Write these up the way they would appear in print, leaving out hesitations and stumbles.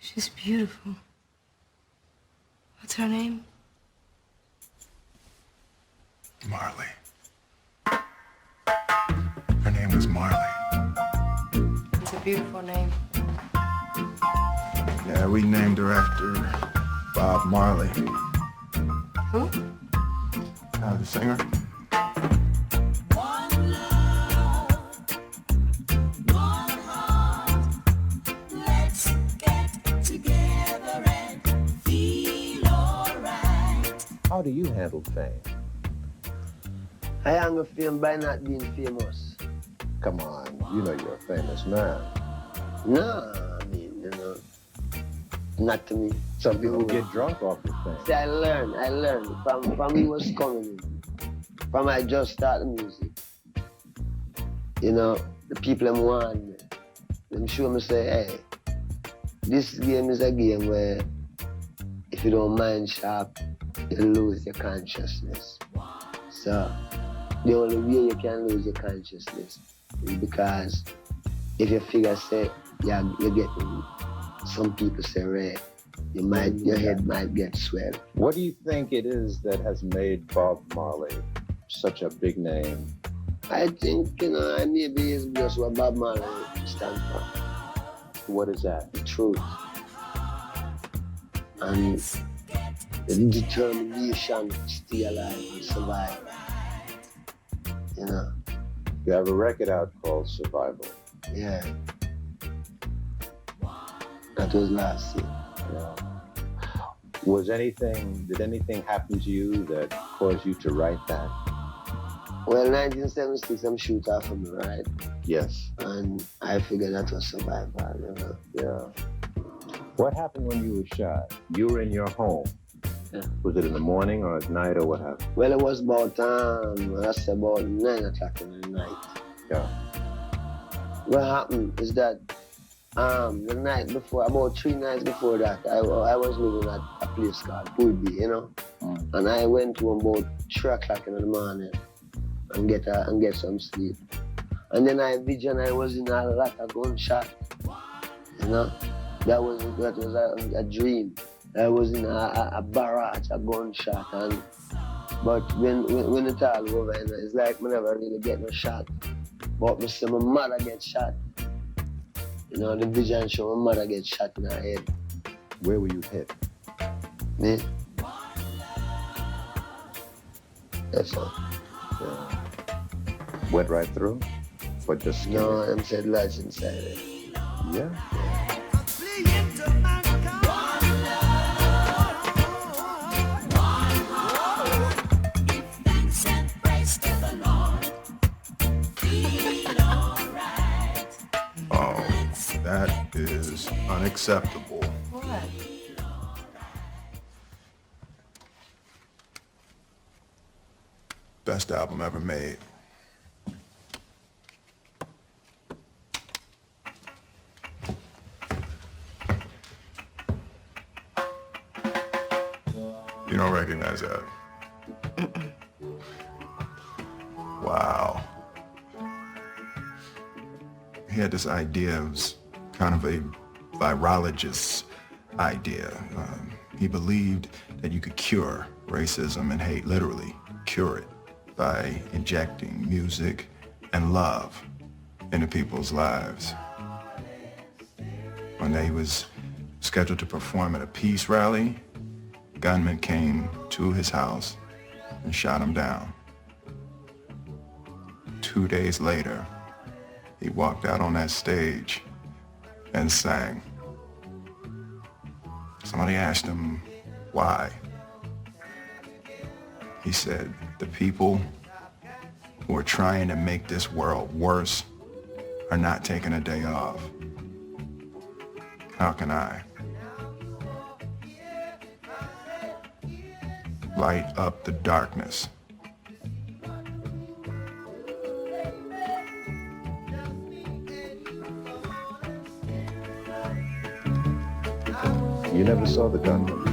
She's beautiful. What's her name? Marley. Her name was Marley. It's a beautiful name. Yeah, we named her after Bob Marley. Who? The singer. One love, one heart. Let's get together and feel alright. How do you handle fame? I handle fame by not being famous. Come on, you know you're a famous man. No, I mean, not to me. Some people get drunk off your fame. See, I learned from me was coming in. From I just started music. The people them want me. Them show me say, hey, this game is a game where if you don't mind sharp, you lose your consciousness. So the only way you can lose your consciousness is because if you figure say you're getting some people say red, your head might get swelled. What do you think it is that has made Bob Marley such a big name? I think, maybe it's just what Bob Marley stands for. What is that? The truth. And the determination to stay alive and survive. You have a record out called Survival. Yeah. That was last year. Yeah. Did anything happen to you that caused you to write that? Well, 1976, I'm shoot off from the ride. Yes. And I figured that was survival, Yeah. What happened when you were shot? You were in your home. Yeah. Was it in the morning or at night or what happened? Well, it was about, that's about 9 o'clock in the night. Yeah. What happened is that the night before, about 3 nights before that, I was living at a place called Pulby, And I went to about 3 o'clock in the morning and get some sleep. And then I was in a lot of gunshot, That was a dream. I was in a barrage, a gunshot, but when it's all over, it's like I never really get no shot. But I see my mother get shot. The vision show my mother get shot in her head. Where were you hit? Me? That's all. Yeah. Went right through? Or just skin? No, I'm said lodge inside it. Yeah. That is unacceptable. What? Best album ever made. You don't recognize that? Wow. He had this idea, it was kind of a virologist's idea. He believed that you could cure racism and hate, literally cure it, by injecting music and love into people's lives. One day he was scheduled to perform at a peace rally. Gunmen came to his house and shot him down. 2 days later, he walked out on that stage and sang. Somebody asked him why. He said, the people who are trying to make this world worse are not taking a day off. How can I? Light up the darkness. You never saw the gunman?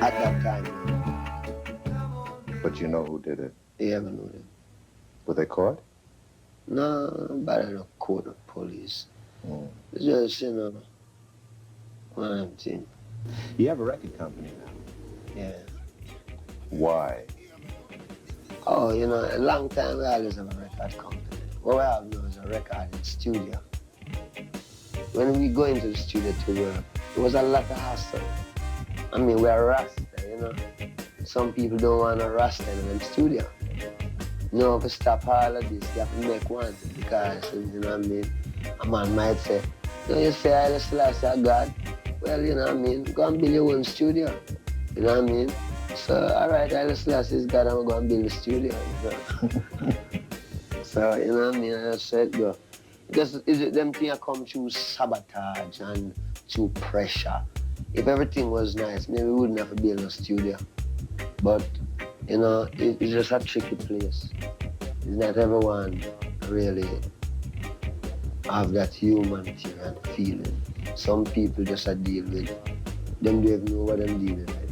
At that time, But you know who did it? you ever knew them. Were they caught? No, but I don't call the police. It's just, you know, one of them things. You have a record company now. Yeah. Why? Oh, you know, a long time we always have a record company. What we have now is a recording studio. When we go into the studio to work, it was a lot of hassle. I mean, we're Rasta, you know. Some people don't want a Rasta in the studio. You know, if you stop all of this, you have to make one because, you know what I mean? A man might say, you know, you say Haile Selassie are God. Well, you know what I mean? Go and build your own studio. You know what I mean? So, all right, Haile Selassie is God, I'm going to build a studio. You know? So, you know what I mean? I just said, go. Because them things come through sabotage and through pressure. If everything was nice, maybe we wouldn't have to build a studio. But, you know, it's just a tricky place. It's not everyone really have that humanity and feeling. Some people just deal with, them don't even know what them dealing with.